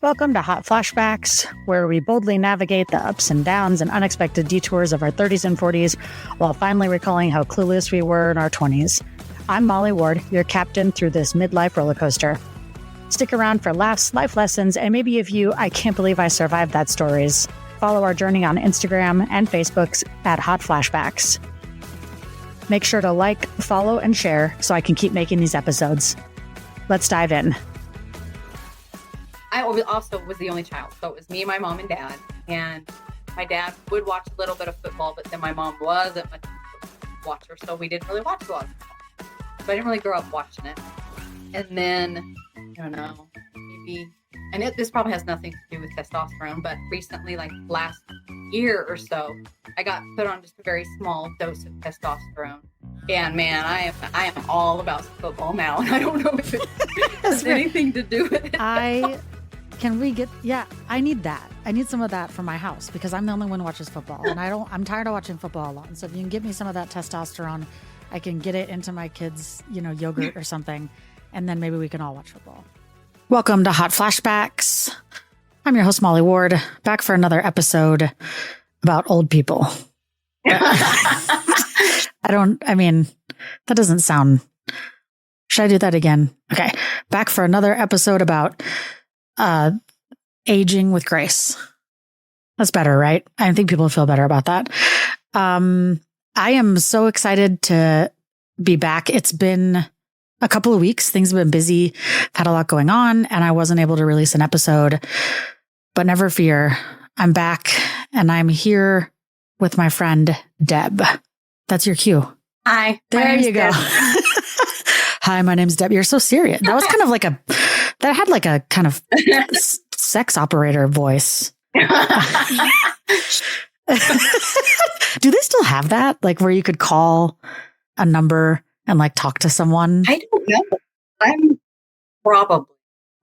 Welcome to Hot Flashbacks, where we boldly navigate the ups and downs and unexpected detours of our 30s and 40s while finally recalling how clueless we were in our 20s. I'm Molly Ward, your captain through this midlife roller coaster. Stick around for laughs, life lessons, and maybe a few I can't believe I survived that stories. Follow our journey on Instagram and Facebook at Hot Flashbacks. Make sure to like, follow, and share so I can keep making these episodes. Let's dive in. I also was the only child. So it was me, my mom, and dad. And my dad would watch a little bit of football, but then my mom wasn't much of a watcher. So we didn't really watch a lot of football. So I didn't really grow up watching it. And then, I don't know, maybe, and this probably has nothing to do with testosterone, but recently, like last year or so, I got put on just a very small dose of testosterone. And man, I am all about football now. And I don't know if it has anything to do with it. I need that. I need some of that for my house because I'm the only one who watches football and I'm tired of watching football alone. So if you can give me some of that testosterone, I can get it into my kids, yogurt or something. And then maybe we can all watch football. Welcome to Hot Flashbacks. I'm your host, Molly Ward, back for another episode about old people. That doesn't sound, should I do that again? Okay. Back for another episode about aging with grace. That's better, right? I think people feel better about that. I am so excited to be back. It's been a couple of weeks. Things have been busy. I've had a lot going on and I wasn't able to release an episode, but never fear. I'm back and I'm here with my friend, Deb. That's your cue. Hi. There you go. Hi, my name's Deb. You're so serious. That was kind of like that had like a kind of sex operator voice. Do they still have that? Like where you could call a number and like talk to someone? I don't know.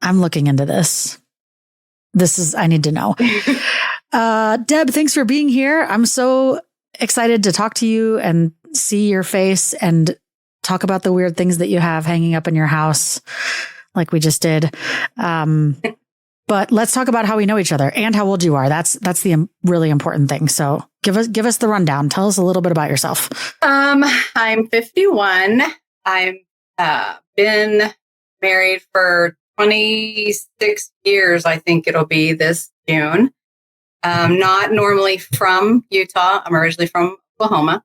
I'm looking into this. I need to know. Deb, thanks for being here. I'm so excited to talk to you and see your face and talk about the weird things that you have hanging up in your house like we just did. But let's talk about how we know each other and how old you are. That's the really important thing. So give us the rundown. Tell us a little bit about yourself. I'm 51. I've been married for 26 years. I think it'll be this June. Not normally from Utah. I'm originally from Oklahoma.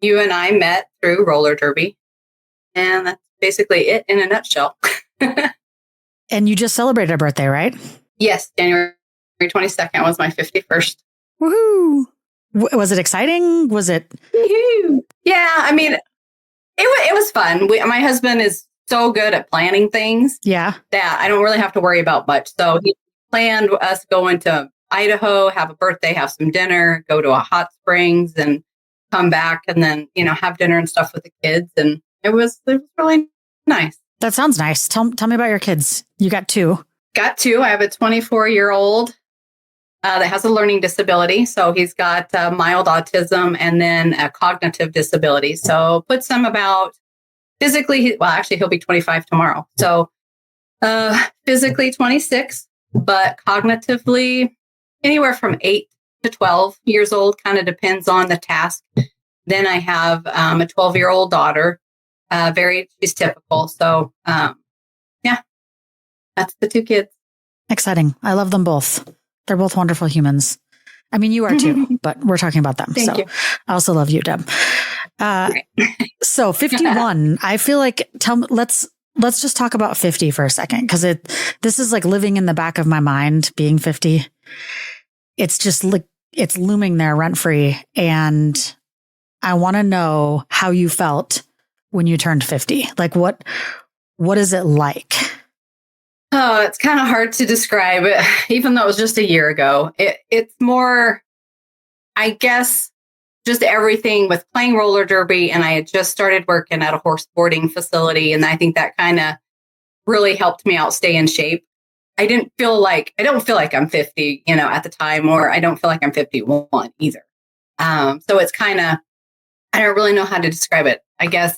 You and I met through roller derby. And that's basically it in a nutshell. And you just celebrated a birthday, right? Yes. January 22nd was my 51st. Woohoo. Was it exciting? Was it? Woohoo. Yeah. I mean, it was fun. My husband is so good at planning things. Yeah. That I don't really have to worry about much. So he planned us going to Idaho, have a birthday, have some dinner, go to a hot springs and come back and then, have dinner and stuff with the kids. And it was really nice. That sounds nice. Tell me about your kids. You got two. Got two. I have a 24-year-old that has a learning disability. So he's got mild autism and then a cognitive disability. So puts him about physically, he'll be 25 tomorrow. So physically 26, but cognitively anywhere from 8 to 12 years old, kind of depends on the task. Then I have a 12-year-old daughter. She's typical. So, that's the two kids. Exciting. I love them both. They're both wonderful humans. I mean, you are too, but we're talking about them. Thank you. I also love you, Deb. So 51, I feel like, let's just talk about 50 for a second. Cause this is like living in the back of my mind, being 50. It's just like, it's looming there rent free. And I want to know how you felt when you turned 50. Like what is it like? Oh, it's kind of hard to describe it, even though it was just a year ago. It's more, I guess, just everything with playing roller derby. And I had just started working at a horse boarding facility. And I think that kind of really helped me out stay in shape. I don't feel like I'm 50, at the time, or I don't feel like I'm 51 either. So it's kind of, I don't really know how to describe it. I guess,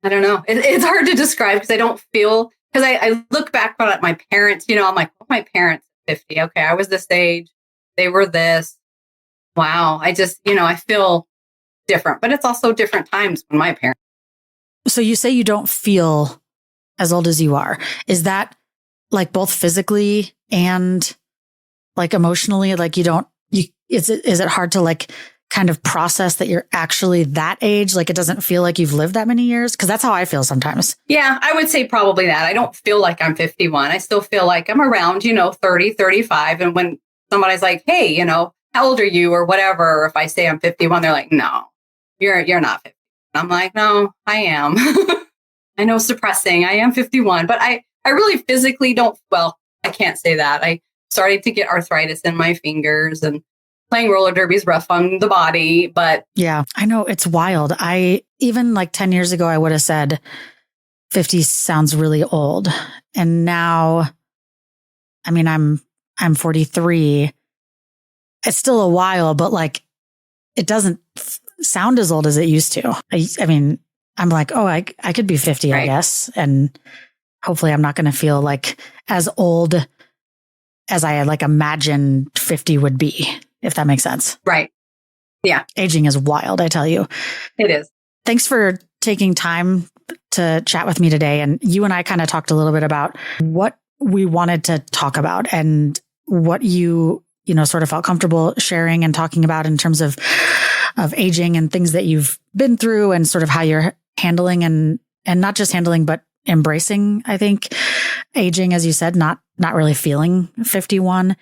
I don't know. It's hard to describe because I don't feel, because I look back at my parents, I'm like, my parents 50. Okay, I was this age. They were this. Wow. I just, I feel different, but it's also different times when my parents. So you say you don't feel as old as you are. Is that like both physically and like emotionally? Like is it hard to like kind of process that you're actually that age? Like it doesn't feel like you've lived that many years? Cause that's how I feel sometimes. Yeah, I would say probably that. I don't feel like I'm 51. I still feel like I'm around, 30, 35. And when somebody's like, hey, how old are you or whatever, or if I say I'm 51, they're like, no, you're not 50. I'm like, no, I am. I know it's depressing. I am 51, but I really physically don't. Well, I can't say that. I started to get arthritis in my fingers and playing roller derby is rough on the body, but yeah, I know it's wild. Even like 10 years ago, I would have said 50 sounds really old. And now, I mean, I'm 43. It's still a while, but like, it doesn't sound as old as it used to. I mean, I'm like, oh, I could be 50, right. I guess. And hopefully I'm not going to feel like as old as I like imagined 50 would be, if that makes sense. Right. Yeah. Aging is wild, I tell you. It is. Thanks for taking time to chat with me today. And you and I kind of talked a little bit about what we wanted to talk about and what you sort of felt comfortable sharing and talking about in terms of aging and things that you've been through and sort of how you're handling and not just handling, but embracing, I think, aging, as you said, not really feeling 51.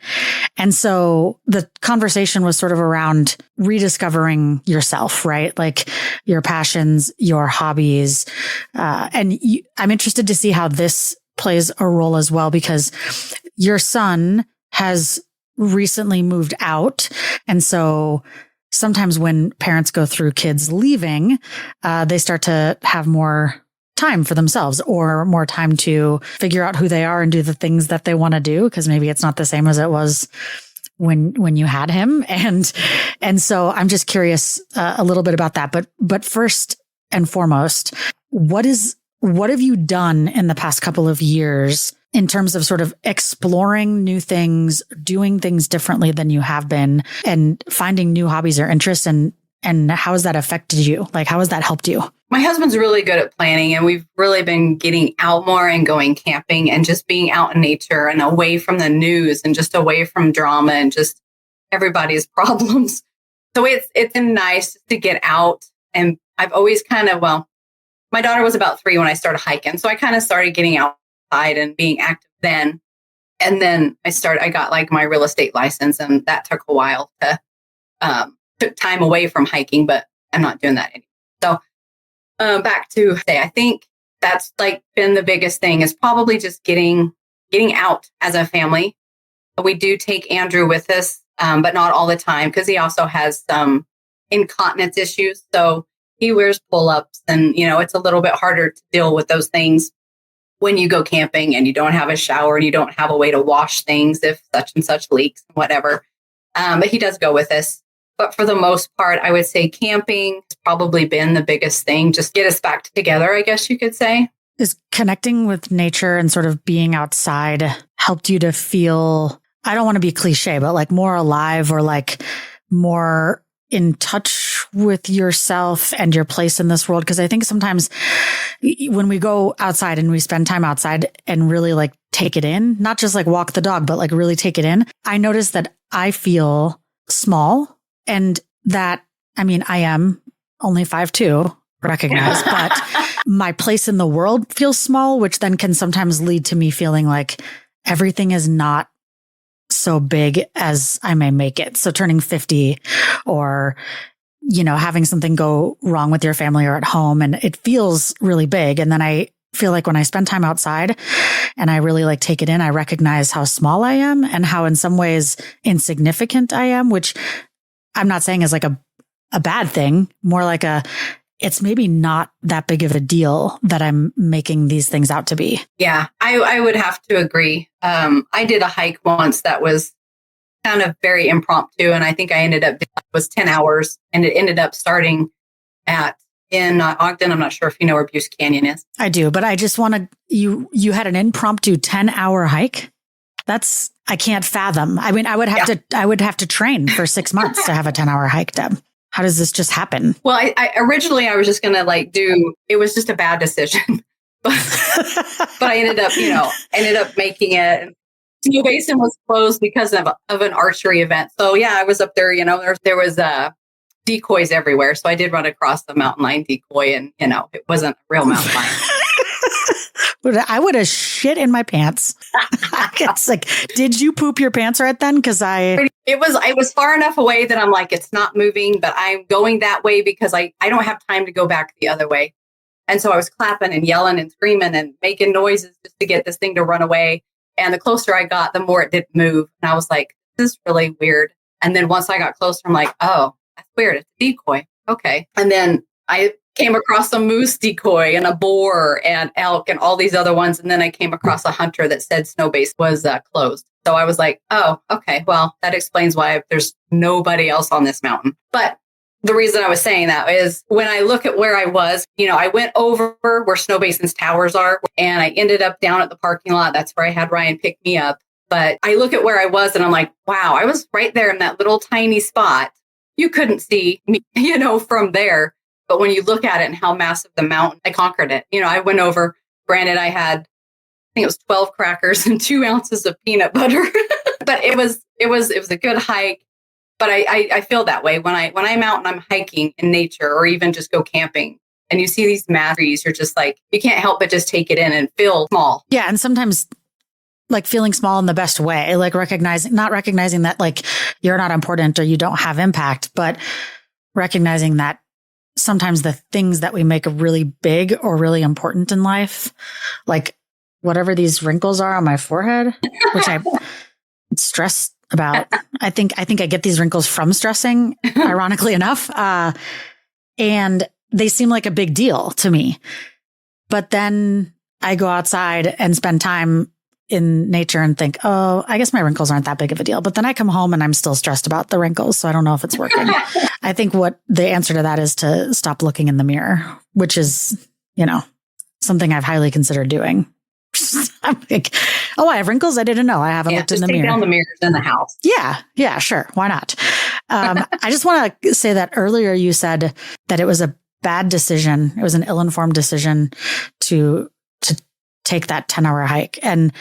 And so the conversation was sort of around rediscovering yourself, right? Like your passions, your hobbies. I'm interested to see how this plays a role as well, because your son has recently moved out. And so sometimes when parents go through kids leaving, they start to have more time for themselves or more time to figure out who they are and do the things that they want to do. Cause maybe it's not the same as it was when you had him. And so I'm just curious a little bit about that. But first and foremost, what have you done in the past couple of years in terms of sort of exploring new things, doing things differently than you have been, and finding new hobbies or interests? And how has that affected you? Like, how has that helped you? My husband's really good at planning, and we've really been getting out more and going camping and just being out in nature and away from the news and just away from drama and just everybody's problems. So it's been nice to get out. And I've always my daughter was about 3 when I started hiking. So I kind of started getting outside and being active then. And then I got like my real estate license, and that took a while to, took time away from hiking, but I'm not doing that anymore. So back to say, I think that's like been the biggest thing is probably just getting out as a family. We do take Andrew with us, but not all the time because he also has some incontinence issues. So he wears pull-ups, and it's a little bit harder to deal with those things when you go camping and you don't have a shower and you don't have a way to wash things if such and such leaks, whatever. But he does go with us. But for the most part, I would say camping has probably been the biggest thing. Just get us back together, I guess you could say. Is connecting with nature and sort of being outside helped you to feel, I don't want to be cliche, but like more alive or like more in touch with yourself and your place in this world? Because I think sometimes when we go outside and we spend time outside and really like take it in, not just like walk the dog, but like really take it in, I notice that I feel small. And that, I mean, I am only 5'2", recognize, but my place in the world feels small, which then can sometimes lead to me feeling like everything is not so big as I may make it. So turning 50 or, having something go wrong with your family or at home, and it feels really big. And then I feel like when I spend time outside and I really like take it in, I recognize how small I am and how in some ways insignificant I am, which I'm not saying is like a bad thing, more like it's maybe not that big of a deal that I'm making these things out to be. Yeah, I would have to agree. I did a hike once that was kind of very impromptu, and I think it was 10 hours, and it ended up starting in Ogden. I'm not sure if you know where Buse Canyon is. I do, but I just want to, you had an impromptu 10-hour hike? That's I can't fathom. I mean, I would have to train for 6 months to have a 10-hour hike, Deb. How does this just happen? Well, I originally I was just going to it was just a bad decision, but I ended up making it. Snow Basin was closed because of an archery event. So yeah, I was up there, there was decoys everywhere. So I did run across the mountain lion decoy, and it wasn't a real mountain lion. I would have shit in my pants. It's like, did you poop your pants right then? Because I was far enough away that I'm like, it's not moving, but I'm going that way because I don't have time to go back the other way. And so I was clapping and yelling and screaming and making noises just to get this thing to run away. And the closer I got, the more it didn't move. And I was like, this is really weird. And then once I got closer, I'm like, oh, that's weird. It's a decoy. Okay. And then I came across a moose decoy and a boar and elk and all these other ones. And then I came across a hunter that said Snow Base was closed. So I was like, oh, okay, well, that explains why there's nobody else on this mountain. But the reason I was saying that is when I look at where I was, I went over where Snow Basin's towers are, and I ended up down at the parking lot. That's where I had Ryan pick me up. But I look at where I was and I'm like, wow, I was right there in that little tiny spot. You couldn't see me, from there. But when you look at it and how massive the mountain, I conquered it. I went over, granted, I had, I think it was 12 crackers and 2 ounces of peanut butter, but it was a good hike. But I feel that way when I'm out and I'm hiking in nature, or even just go camping, and you see these massive trees, you're just like, you can't help but just take it in and feel small. Yeah. And sometimes like feeling small in the best way, like not recognizing that like you're not important or you don't have impact, but recognizing that sometimes the things that we make really big or really important in life, like whatever these wrinkles are on my forehead, which I stress about. I think I get these wrinkles from stressing, ironically enough. And they seem like a big deal to me. But then I go outside and spend time in nature and think, oh, I guess my wrinkles aren't that big of a deal. But then I come home and I'm still stressed about the wrinkles. So I don't know if it's working. I think what the answer to that is to stop looking in the mirror, which is, something I've highly considered doing. I'm like, oh, I have wrinkles? I didn't know. I haven't looked in the mirror. Just take down the mirrors in the house. Yeah, sure. Why not? I just want to say that earlier you said that it was a bad decision. It was an ill-informed decision to take that 10-hour hike. And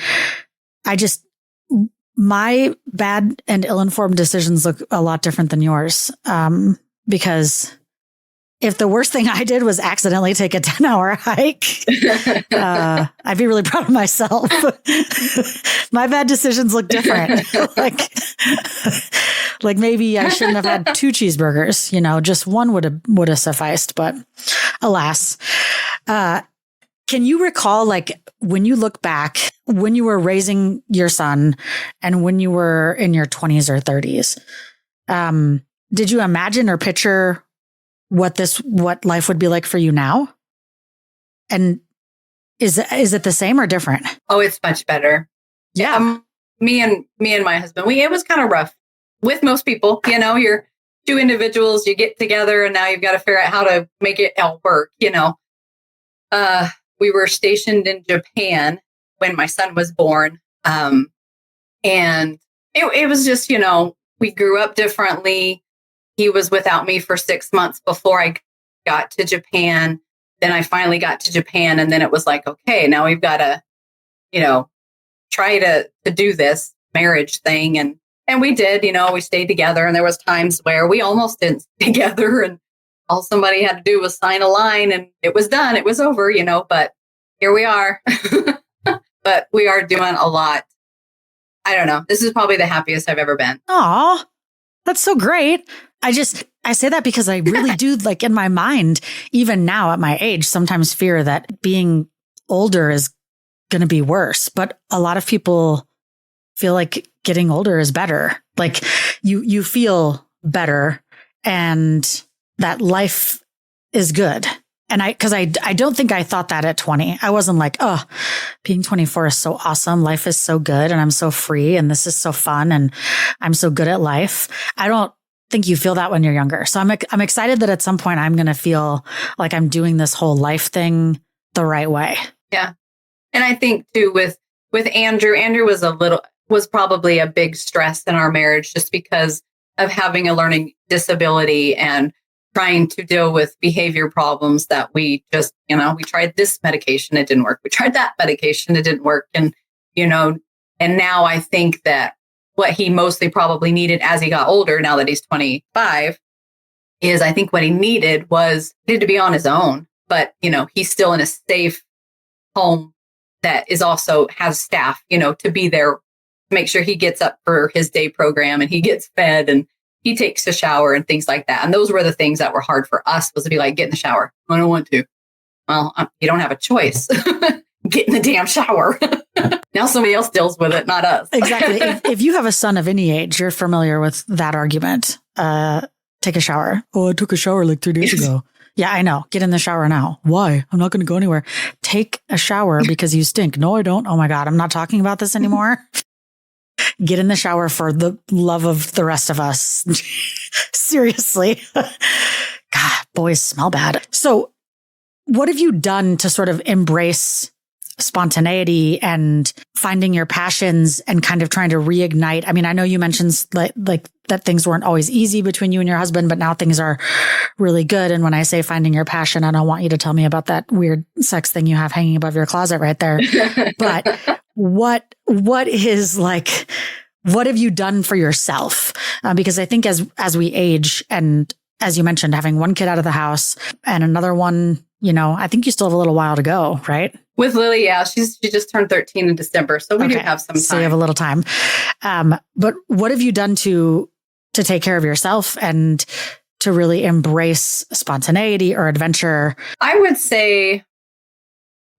my bad and ill-informed decisions look a lot different than yours. Because if the worst thing I did was accidentally take a 10-hour hike, I'd be really proud of myself. My bad decisions look different. like maybe I shouldn't have had 2 cheeseburgers, just one would have sufficed, but alas. Can you recall, like, when you look back, when you were raising your son and when you were in your 20s or 30s, did you imagine or picture what life would be like for you now? And is it the same or different? Oh, it's much better. Yeah. Me and my husband, it was kind of rough with most people. You're 2 individuals, you get together, and now you've got to figure out how to make it all work. We were stationed in Japan when my son was born. And it was just, we grew up differently. He was without me for 6 months before I got to Japan. Then I finally got to Japan, and then it was like, okay, now we've got to, try to do this marriage thing. And we did, we stayed together, and there was times where we almost didn't stay together, and all somebody had to do was sign a line and it was done. It was over, but here we are. But we are doing a lot. I don't know. This is probably the happiest I've ever been. Aw, that's so great. I say that because I really do, like, in my mind, even now at my age, sometimes fear that being older is going to be worse. But a lot of people feel like getting older is better. Like you feel better and that life is good. And because I don't think I thought that at 20. I wasn't like, oh, being 24 is so awesome. Life is so good and I'm so free and this is so fun and I'm so good at life. I don't think you feel that when you're younger. So I'm excited that at some point I'm going to feel like I'm doing this whole life thing the right way. Yeah. And I think too with Andrew was was probably a big stress in our marriage just because of having a learning disability and trying to deal with behavior problems that we just, we tried this medication, it didn't work. We tried that medication, it didn't work. And, and now I think that what he mostly probably needed as he got older, now that he's 25, is I think what he needed to be on his own. But, he's still in a safe home that is also has staff, to be there, to make sure he gets up for his day program and he gets fed and he takes a shower and things like that. And those were the things that were hard for us, was to be like, get in the shower. I don't want to. Well, you don't have a choice. Get in the damn shower. Now somebody else deals with it, not us. Exactly. If you have a son of any age, you're familiar with that argument. Take a shower. Oh, I took a shower like 3 days ago. Yeah, I know. Get in the shower now. Why? I'm not going to go anywhere. Take a shower because you stink. No, I don't. Oh my God, I'm not talking about this anymore. Get in the shower for the love of the rest of us. Seriously. God, boys smell bad. So what have you done to sort of embrace spontaneity and finding your passions and kind of trying to reignite? I mean, I know you mentioned like that things weren't always easy between you and your husband, but now things are really good. And when I say finding your passion, I don't want you to tell me about that weird sex thing you have hanging above your closet right there. But what is like, what have you done for yourself? Because I think as we age, and as you mentioned, having one kid out of the house and another one, I think you still have a little while to go, right? With Lily, yeah, she just turned 13 in December, so we do have some time. So you have a little time. But what have you done to take care of yourself and to really embrace spontaneity or adventure? I would say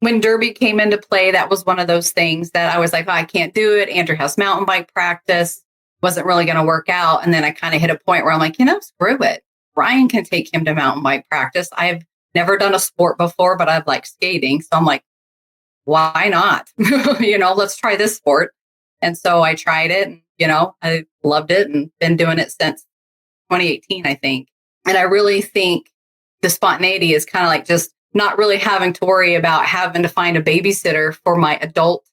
when Derby came into play, that was one of those things that I was like, oh, I can't do it. Andrew has mountain bike practice. Wasn't really going to work out. And then I kind of hit a point where I'm like, screw it. Ryan can take him to mountain bike practice. I've never done a sport before, but I've liked skating. So I'm like, why not? Let's try this sport. And so I tried it and, I loved it and been doing it since 2018, I think. And I really think the spontaneity is kind of like just not really having to worry about having to find a babysitter for my adult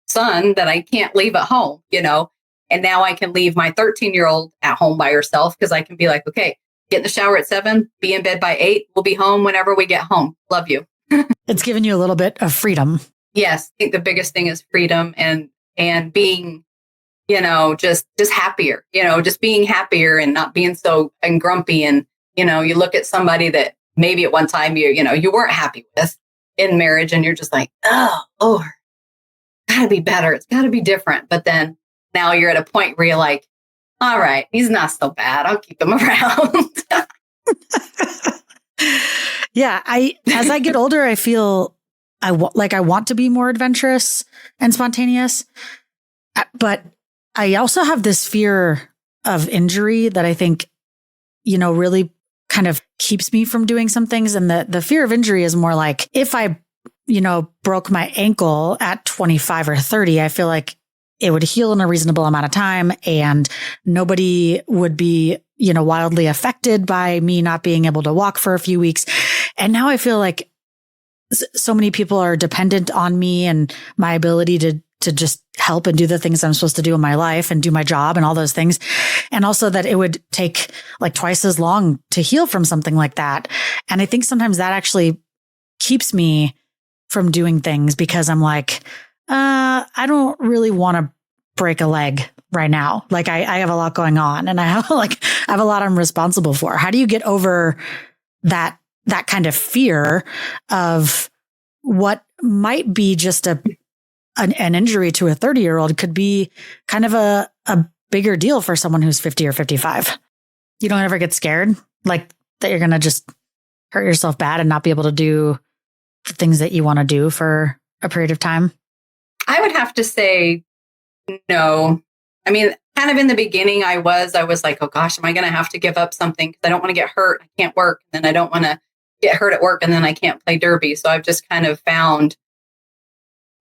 son that I can't leave at home, and now I can leave my 13-year-old at home by herself because I can be like, okay, get in the shower at 7, be in bed by 8. We'll be home whenever we get home. Love you. It's given you a little bit of freedom. Yes. I think the biggest thing is freedom and being, just happier, just being happier and not being so grumpy. And, you look at somebody that maybe at one time you weren't happy with in marriage and you're just like, oh, Lord, gotta be better. It's gotta be different. But then now you're at a point where you're like, all right, he's not so bad. I'll keep him around. Yeah. As I get older, I feel I want to be more adventurous and spontaneous, but I also have this fear of injury that I think, really kind of keeps me from doing some things. And the fear of injury is more like if I, broke my ankle at 25 or 30, I feel like it would heal in a reasonable amount of time and nobody would be, wildly affected by me not being able to walk for a few weeks. And now I feel like so many people are dependent on me and my ability to just help and do the things I'm supposed to do in my life and do my job and all those things. And also that it would take like twice as long to heal from something like that. And I think sometimes that actually keeps me from doing things because I'm like, I don't really want to break a leg right now. Like I have a lot going on and I have a lot I'm responsible for. How do you get over that kind of fear of what might be just an injury to a 30-year-old could be kind of a bigger deal for someone who's 50 or 55? You don't ever get scared like that you're going to just hurt yourself bad and not be able to do the things that you want to do for a period of time? I would have to say no. I mean, kind of in the beginning, I was like, oh gosh, am I going to have to give up something? Because I don't want to get hurt. I can't work. And then I don't want to get hurt at work. And then I can't play derby. So I've just kind of found,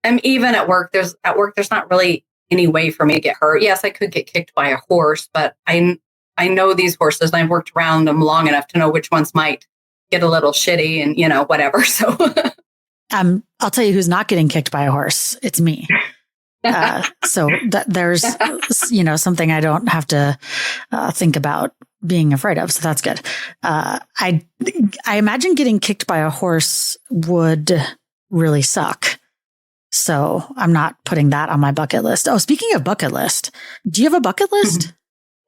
and even at work, there's not really any way for me to get hurt. Yes, I could get kicked by a horse, but I know these horses and I've worked around them long enough to know which ones might get a little shitty and, whatever. So I'll tell you who's not getting kicked by a horse. It's me. So there's, something I don't have to think about being afraid of. So that's good. I imagine getting kicked by a horse would really suck. So I'm not putting that on my bucket list. Oh, speaking of bucket list, do you have a bucket list?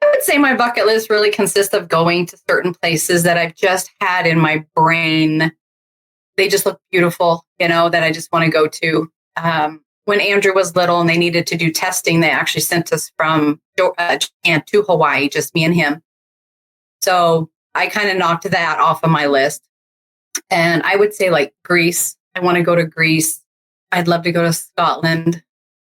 I would say my bucket list really consists of going to certain places that I've just had in my brain. They just look beautiful, that I just want to go to. When Andrew was little and they needed to do testing, they actually sent us from Japan to Hawaii, just me and him. So I kind of knocked that off of my list. And I would say like Greece. I want to go to Greece. I'd love to go to Scotland,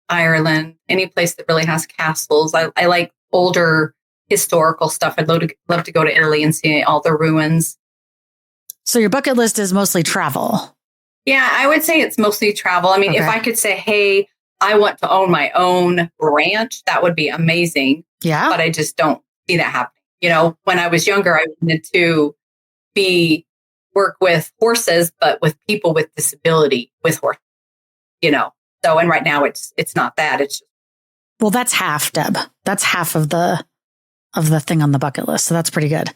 Ireland, any place that really has castles. I like older historical stuff. I'd love to go to Italy and see all the ruins. So your bucket list is mostly travel. Yeah, I would say it's mostly travel. I mean, if I could say, hey, I want to own my own ranch, that would be amazing. Yeah. But I just don't see that happening. When I was younger, I wanted to work with horses, but with people with disability with horses, So, and right now it's not that. It's just, well, that's half, Deb. That's half of the thing on the bucket list. So that's pretty good.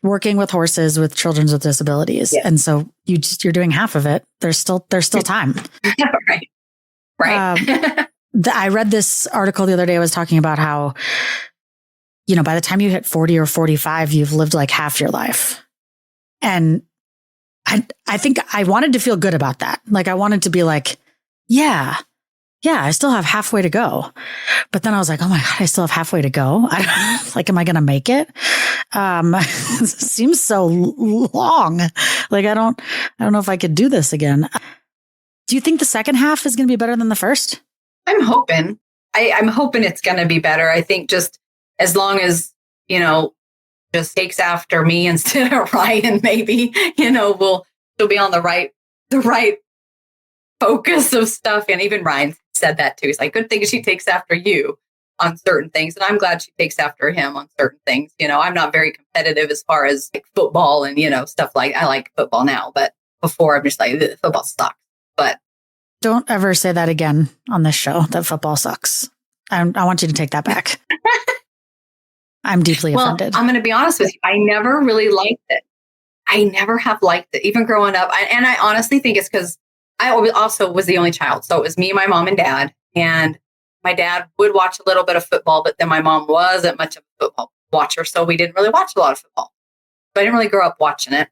Working with horses with children with disabilities. Yeah. And so you're doing half of it. There's still time. Right. Right. I read this article the other day. I was talking about how, by the time you hit 40 or 45, you've lived like half your life. And I think I wanted to feel good about that. Like I wanted to be like, yeah, I still have halfway to go. But then I was like, oh my God, I still have halfway to go. Am I going to make it? It seems so long. Like, I don't know if I could do this again. Do you think the second half is going to be better than the first? I'm hoping. I'm hoping it's going to be better. I think just as long as, just takes after me instead of Ryan, maybe, she'll be on the right focus of stuff. And even Ryan said that too. He's like, good thing she takes after you on certain things. And I'm glad she takes after him on certain things. I'm not very competitive as far as like football and, stuff like I like football now, but before I'm just like, football sucks. But don't ever say that again on this show, that football sucks. I want you to take that back. I'm deeply offended. I'm going to be honest with you. I never really liked it. I never have liked it, even growing up. And I honestly think it's because I also was the only child. So it was me, my mom, and dad. And my dad would watch a little bit of football, but then my mom wasn't much of a football watcher. So we didn't really watch a lot of football. So I didn't really grow up watching it.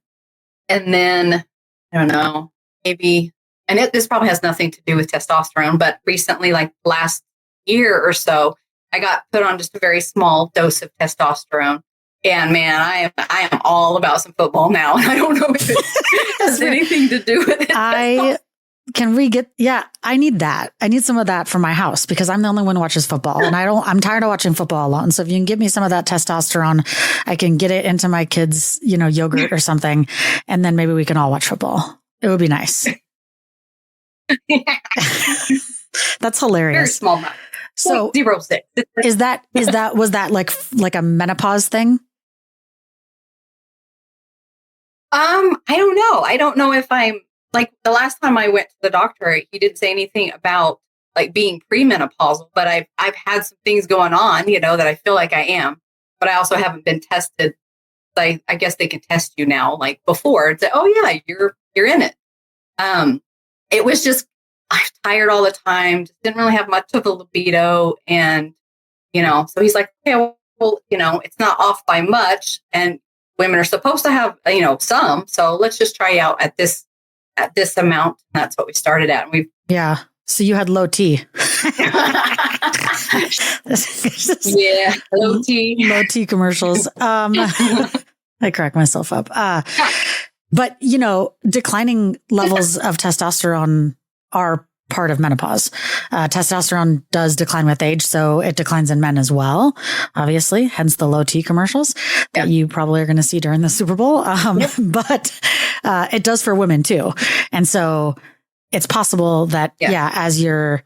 And then, I don't know, maybe, and this probably has nothing to do with testosterone, but recently, like last year or so, I got put on just a very small dose of testosterone. And man, I am all about some football now. I don't know if it has anything to do with it. I need that. I need some of that for my house because I'm the only one who watches football and I'm tired of watching football alone. So if you can give me some of that testosterone, I can get it into my kids, yogurt or something. And then maybe we can all watch football. It would be nice. That's hilarious. Very small amount. So 0.06. was that like a menopause thing? I don't know. I don't know if I'm like the last time I went to the doctor, he didn't say anything about like being premenopausal, but I've had some things going on, that I feel like I am, but I also haven't been tested. I guess they can test you now, like before and say, oh yeah, you're in it. It was just, I'm tired all the time. Just didn't really have much of a libido. And, so he's like, okay, well, it's not off by much. And women are supposed to have, some. So let's just try out at this amount. And that's what we started at. And yeah. So you had low T. Yeah. Low T. Low T commercials. I crack myself up. But, declining levels of testosterone are part of menopause. Testosterone does decline with age, so it declines in men as well, obviously, hence the low T commercials that you probably are going to see during the Super Bowl. But it does for women too. And so it's possible that, as you're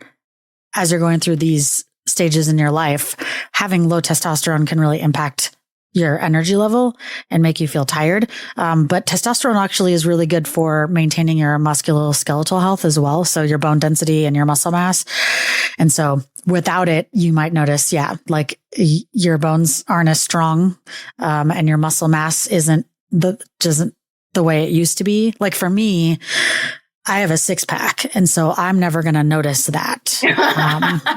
going through these stages in your life, having low testosterone can really impact your energy level and make you feel tired. But testosterone actually is really good for maintaining your musculoskeletal health as well. So your bone density and your muscle mass. And so without it, you might notice, like your bones aren't as strong, and your muscle mass isn't the way it used to be. Like for me, I have a 6-pack, and so I'm never going to notice that.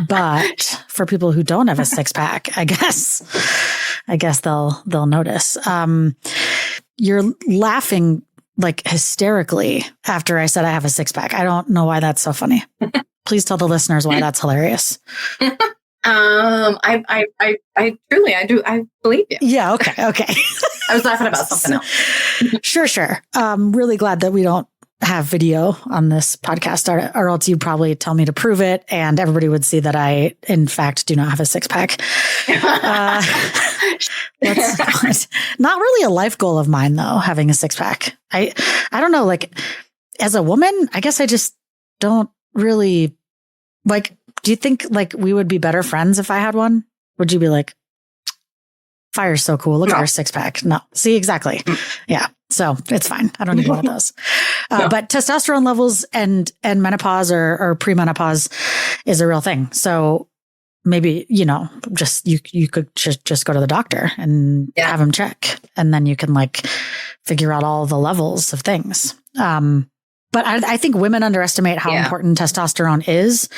But for people who don't have a 6-pack, I guess they'll notice. You're laughing like hysterically after I said I have a 6-pack. I don't know why that's so funny. Please tell the listeners why that's hilarious. I truly, I believe you. Yeah. Okay. I was laughing about something else. Sure. Really glad that we don't have video on this podcast, or else you'd probably tell me to prove it, and everybody would see that I, in fact, do not have a 6-pack. That's not really a life goal of mine, though, having a 6-pack. I don't know, like, as a woman, I guess I just don't really, like, do you think, like, we would be better friends if I had one? Would you be like, Fire's so cool. Look at her 6-pack. No. See, exactly. Yeah. So it's fine. I don't need one of those. But testosterone levels and menopause or premenopause is a real thing. So maybe, just you could just go to the doctor and have them check, and then you can like figure out all the levels of things. But I think women underestimate how important testosterone is,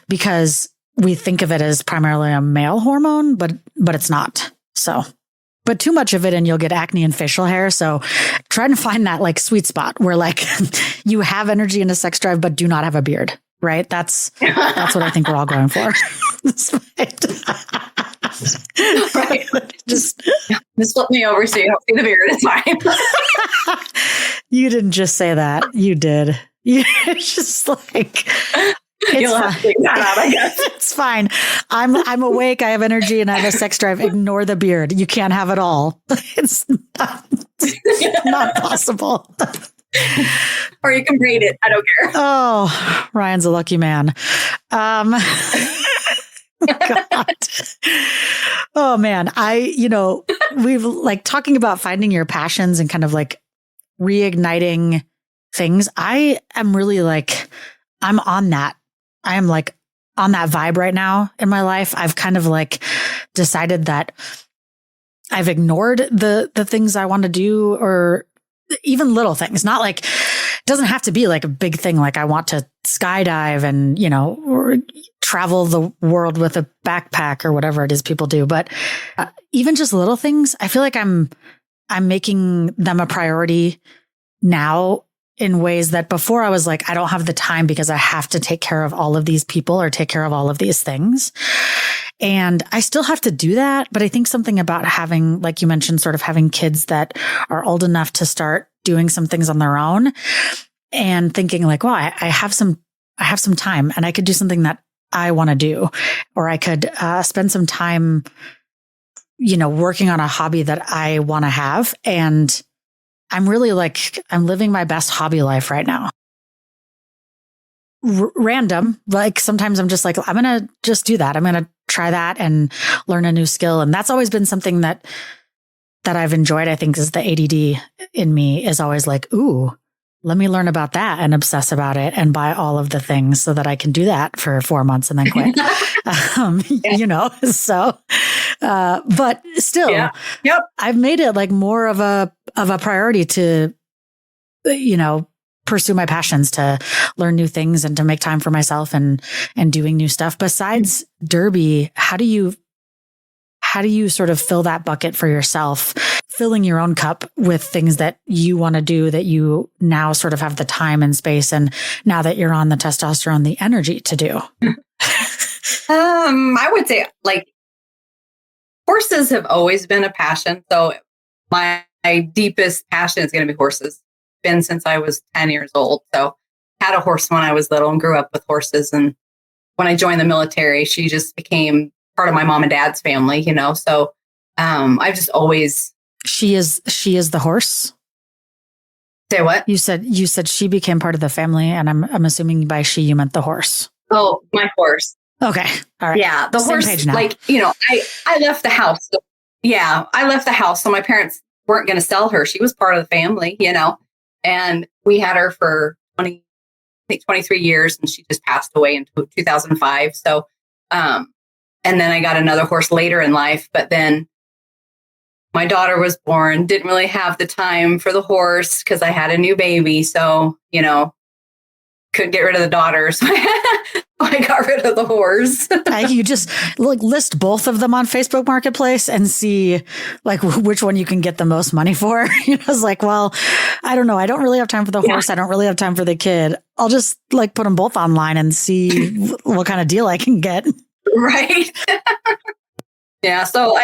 because we think of it as primarily a male hormone, but it's not. So, but too much of it and you'll get acne and facial hair. So try to find that like sweet spot where like you have energy and a sex drive, but do not have a beard, right? That's what I think we're all going for. Right. Just flip me over so you don't see the beard. It's fine. You didn't just say that. You did. It's just like... It's fine. Out, I guess. It's fine. I'm awake. I have energy and I have a sex drive. Ignore the beard. You can't have it all. It's not possible. Or you can braid it. I don't care. Oh, Ryan's a lucky man. God. Oh man. We've like talking about finding your passions and kind of like reigniting things. I am really like, I'm on that. I am like on that vibe right now in my life. I've kind of like decided that I've ignored the things I want to do, or even little things. Not like, it doesn't have to be like a big thing. Like I want to skydive and, or travel the world with a backpack or whatever it is people do. But even just little things, I feel like I'm making them a priority now, in ways that before I was like, I don't have the time because I have to take care of all of these people or take care of all of these things. And I still have to do that. But I think something about having, like you mentioned, sort of having kids that are old enough to start doing some things on their own, and thinking like, wow, I have some time and I could do something that I want to do, or I could spend some time, working on a hobby that I want to have. And I'm really like, I'm living my best hobby life right now. Random. Like sometimes I'm just like, I'm going to just do that. I'm going to try that and learn a new skill. And that's always been something that I've enjoyed. I think is the ADD in me is always like, ooh, let me learn about that and obsess about it and buy all of the things so that I can do that for 4 months and then quit. So, but still, I've made it like more of a priority to, pursue my passions, to learn new things and to make time for myself and doing new stuff. Besides Derby, how do you sort of fill that bucket for yourself, filling your own cup with things that you want to do, that you now sort of have the time and space, and now that you're on the testosterone, the energy to do? I would say like horses have always been a passion. So my deepest passion is going to be horses. Been since I was 10 years old. So had a horse when I was little and grew up with horses. And when I joined the military, she just became part of my mom and dad's family, So I've just always. She is the horse. Say what? You said she became part of the family, and I'm assuming by she you meant the horse. Oh, my horse. Okay. All right. Yeah. The Same horse, page now. like, I left the house. yeah, I left the house. So my parents weren't going to sell her. She was part of the family, and we had her for 20, I think 23 years, and she just passed away in 2005. So, and then I got another horse later in life, but then my daughter was born, didn't really have the time for the horse because I had a new baby. So, couldn't get rid of the daughter. So I got rid of the horse. You just list both of them on Facebook Marketplace and see which one you can get the most money for. It's like, well, I don't know. I don't really have time for the horse. I don't really have time for the kid. I'll just put them both online and see what kind of deal I can get. Right. Yeah. So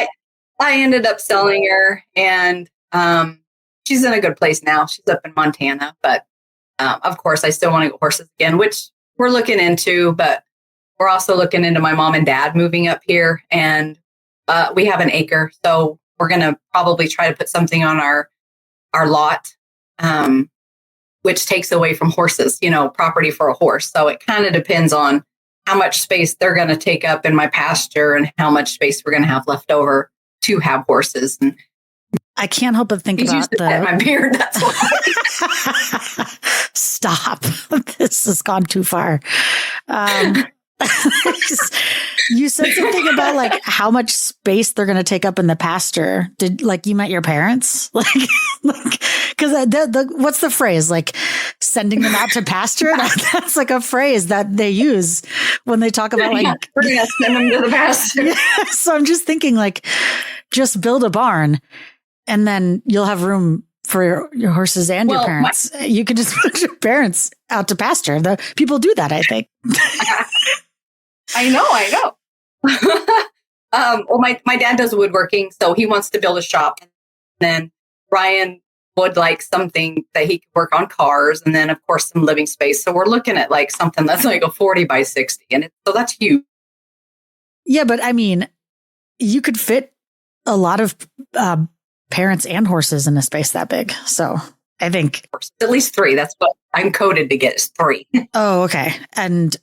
I ended up selling her, and she's in a good place now. She's up in Montana, but of course, I still want to get horses again, which we're looking into, but we're also looking into my mom and dad moving up here, and we have an acre. So we're going to probably try to put something on our lot, which takes away from horses, property for a horse. So it kind of depends on how much space they're going to take up in my pasture and how much space we're going to have left over to have horses. And I can't help but think about my beard. That's why. Stop. This has gone too far. You said something about how much space they're going to take up in the pasture. Did you met your parents? Because what's the phrase? Sending them out to pasture? That's a phrase that they use when they talk about we're going to send them to the pasture. Yeah, so I'm just thinking just build a barn and then you'll have room for your horses and your parents. You could just put your parents out to pasture. The people do that, I think. I know. Well, my dad does woodworking, so he wants to build a shop. And then Ryan would like something that he could work on cars, and then of course some living space. So we're looking at something that's a 40 by 60, and so that's huge. Yeah, but I mean, you could fit a lot of parents and horses in a space that big. So I think at least 3. That's what I'm coded to get is 3. Oh, okay. And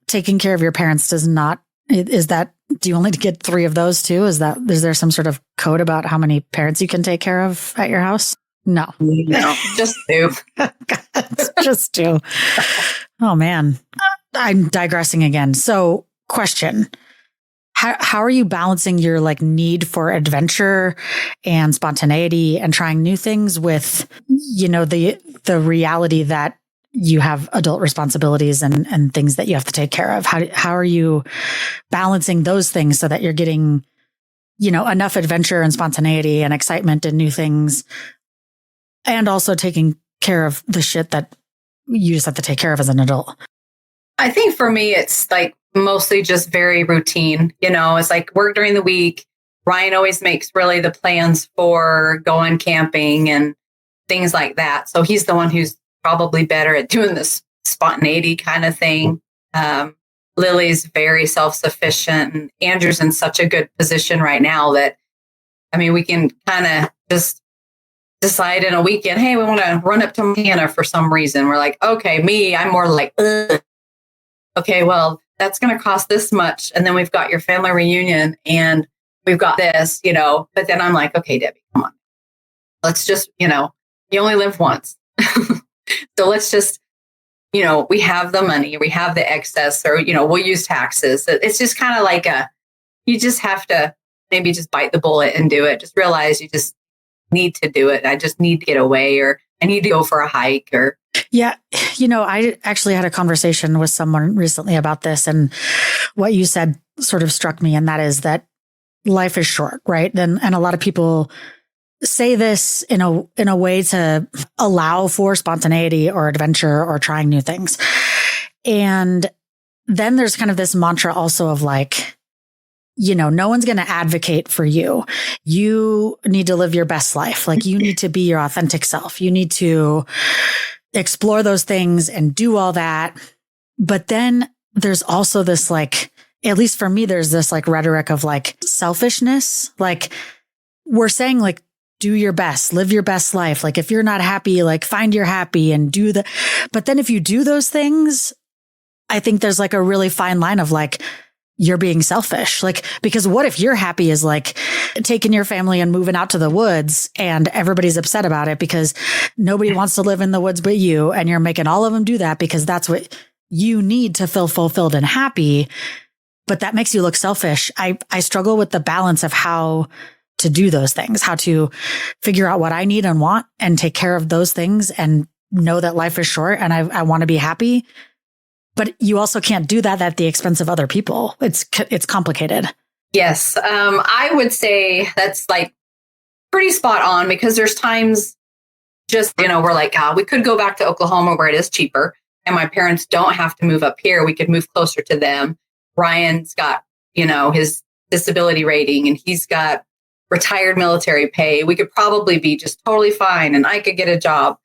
taking care of your parents do you only get 3 of those too? Is there some sort of code about how many parents you can take care of at your house? No, just 2. Just 2. Oh man, I'm digressing again. So question. How are you balancing your need for adventure and spontaneity and trying new things with, the reality that you have adult responsibilities and things that you have to take care of? How are you balancing those things so that you're getting, enough adventure and spontaneity and excitement and new things, and also taking care of the shit that you just have to take care of as an adult? I think for me, it's mostly just very routine. It's work during the week. Ryan always makes really the plans for going camping and things like that. So he's the one who's probably better at doing this spontaneity kind of thing. Lily's very self-sufficient, and Andrew's in such a good position right now that, we can kind of just decide in a weekend, hey, we want to run up to Montana for some reason. We're okay, I'm more ugh. Okay, well, that's going to cost this much. And then we've got your family reunion and we've got this, but then I'm okay, Debbie, come on. Let's just, you only live once. So let's just, we have the money, we have the excess, or, we'll use taxes. It's just kind of you just have to maybe just bite the bullet and do it. Just realize you just need to do it. I just need to get away, or I need to go for a hike, or. Yeah. I actually had a conversation with someone recently about this, and what you said sort of struck me. And that is that life is short, right? And a lot of people say this in a way to allow for spontaneity or adventure or trying new things. And then there's kind of this mantra also of no one's going to advocate for you. You need to live your best life. You need to be your authentic self. You need to explore those things and do all that. But then there's also this at least for me, there's this rhetoric of selfishness. We're saying do your best, live your best life. If you're not happy, find your happy and do the, but then if you do those things, I think there's a really fine line of you're being selfish. Like, because what if you're happy is like taking your family and moving out to the woods and everybody's upset about it because nobody wants to live in the woods but you, and you're making all of them do that because that's what you need to feel fulfilled and happy. But that makes you look selfish. I struggle with the balance of how to do those things, how to figure out what I need and want and take care of those things and know that life is short and I want to be happy. But you also can't do that at the expense of other people. It's complicated. Yes. I would say that's like pretty spot on, because there's times just, we're like, we could go back to Oklahoma where it is cheaper and my parents don't have to move up here. We could move closer to them. Ryan's got, his disability rating and he's got retired military pay. We could probably be just totally fine and I could get a job.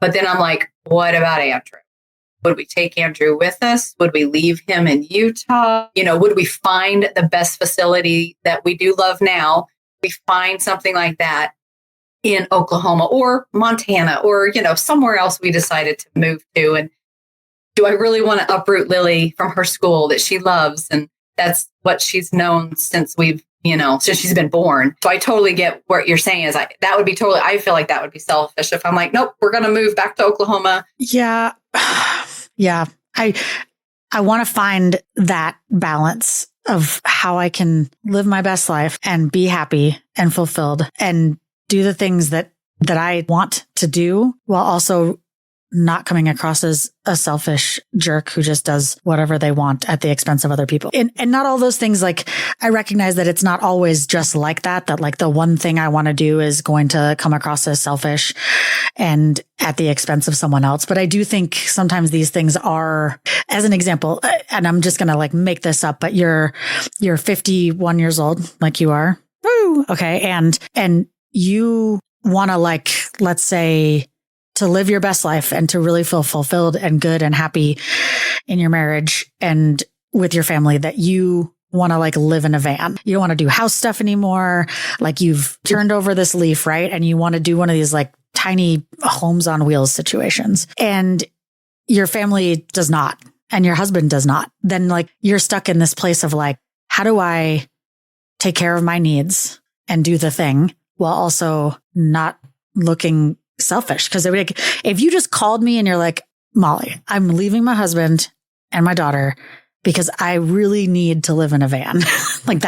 But then I'm like, what about Andrew? Would we take Andrew with us? Would we leave him in Utah? Would we find the best facility that we do love now? We find something like that in Oklahoma or Montana or, somewhere else we decided to move to. And do I really want to uproot Lily from her school that she loves? And that's what she's known since since she's been born. So I totally get what you're saying is I feel like that would be selfish if I'm like, nope, we're going to move back to Oklahoma. Yeah. Yeah. I want to find that balance of how I can live my best life and be happy and fulfilled and do the things that I want to do while also not coming across as a selfish jerk who just does whatever they want at the expense of other people. And not all those things, like, I recognize that it's not always just like that like the one thing I want to do is going to come across as selfish and at the expense of someone else. But I do think sometimes these things are, as an example, and I'm just going to like make this up, but you're 51 years old, like you are. Woo! Okay. And you want to, like, let's say, to live your best life and to really feel fulfilled and good and happy in your marriage and with your family, that you want to like live in a van. You don't want to do house stuff anymore. Like, you've turned over this leaf, right? And you want to do one of these like tiny homes on wheels situations, and your family does not, and your husband does not. Then like you're stuck in this place of like, how do I take care of my needs and do the thing while also not looking selfish? Because if you just called me and you're like, Molly, I'm leaving my husband and my daughter because I really need to live in a van. Like,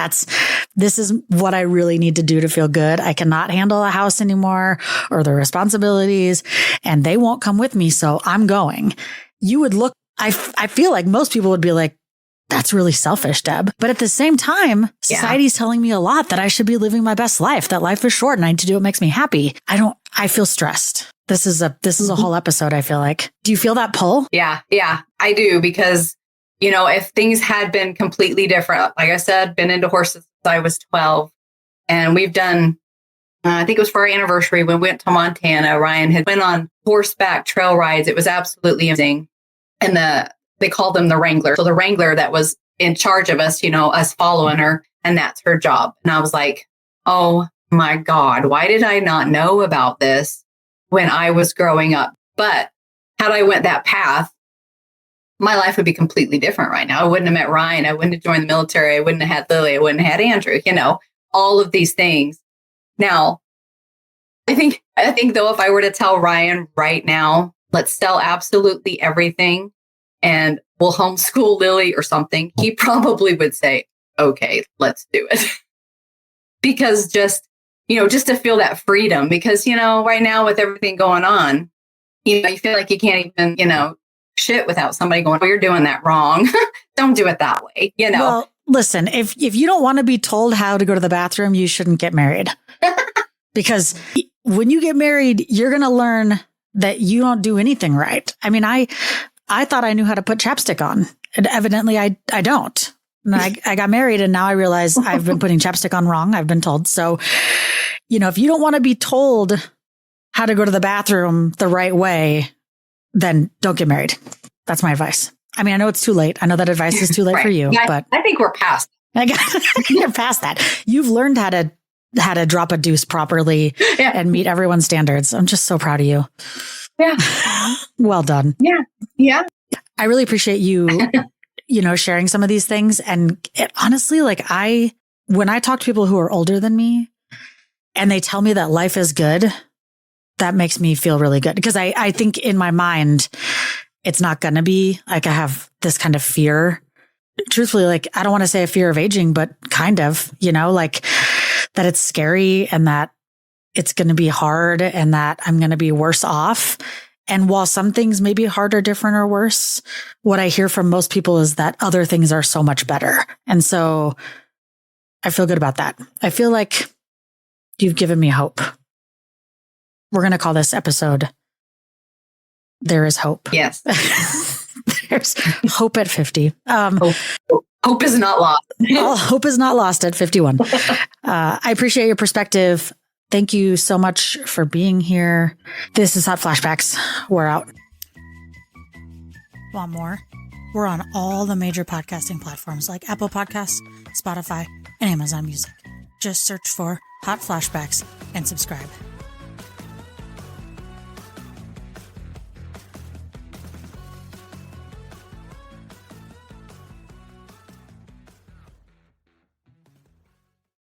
this is what I really need to do to feel good. I cannot handle a house anymore or the responsibilities, and they won't come with me. So I'm going. You would look, I feel like most people would be like, that's really selfish, Deb. But at the same time, society's telling me a lot that I should be living my best life, that life is short and I need to do what makes me happy. I feel stressed. This is a whole episode, I feel like. Do you feel that pull? Yeah, I do. Because, if things had been completely different, like I said, been into horses since I was 12, and we've done, I think it was for our anniversary, we went to Montana. Ryan had went on horseback trail rides. It was absolutely amazing. And they called them the Wrangler. So the Wrangler that was in charge of us, us following her, and that's her job. And I was like, oh my God, why did I not know about this when I was growing up? But had I went that path, my life would be completely different right now. I wouldn't have met Ryan. I wouldn't have joined the military. I wouldn't have had Lily. I wouldn't have had Andrew, all of these things. Now, I think though, if I were to tell Ryan right now, let's sell absolutely everything and we'll homeschool Lily or something, he probably would say, okay, let's do it. Because just to feel that freedom, because, right now with everything going on, you feel like you can't even, shit without somebody going, well, you're doing that wrong. Don't do it that way, Well, listen, if you don't want to be told how to go to the bathroom, you shouldn't get married. Because when you get married, you're going to learn that you don't do anything right. I mean, I thought I knew how to put chapstick on, and evidently I don't. And I got married, and now I realize I've been putting chapstick on wrong. I've been told. So, if you don't want to be told how to go to the bathroom the right way, then don't get married. That's my advice. I mean, I know it's too late. I know that advice is too late right. for you, but I think we're past. You're past that. You've learned how to drop a deuce properly and meet everyone's standards. I'm just so proud of you. Yeah. Well done. Yeah. I really appreciate you sharing some of these things. And honestly, like when I talk to people who are older than me and they tell me that life is good, that makes me feel really good, because I think in my mind, it's not going to be like, I have this kind of fear. Truthfully, like, I don't want to say a fear of aging, but kind of, like that it's scary and that it's going to be hard and that I'm going to be worse off. And while some things may be hard or different or worse, what I hear from most people is that other things are so much better. And so I feel good about that. I feel like you've given me hope. We're going to call this episode There is Hope. Yes. There's hope at 50. Hope is not lost. Hope is not lost at 51. I appreciate your perspective. Thank you so much for being here. This is Hot Flashbacks. We're out. Want more? We're on all the major podcasting platforms like Apple Podcasts, Spotify, and Amazon Music. Just search for Hot Flashbacks and subscribe.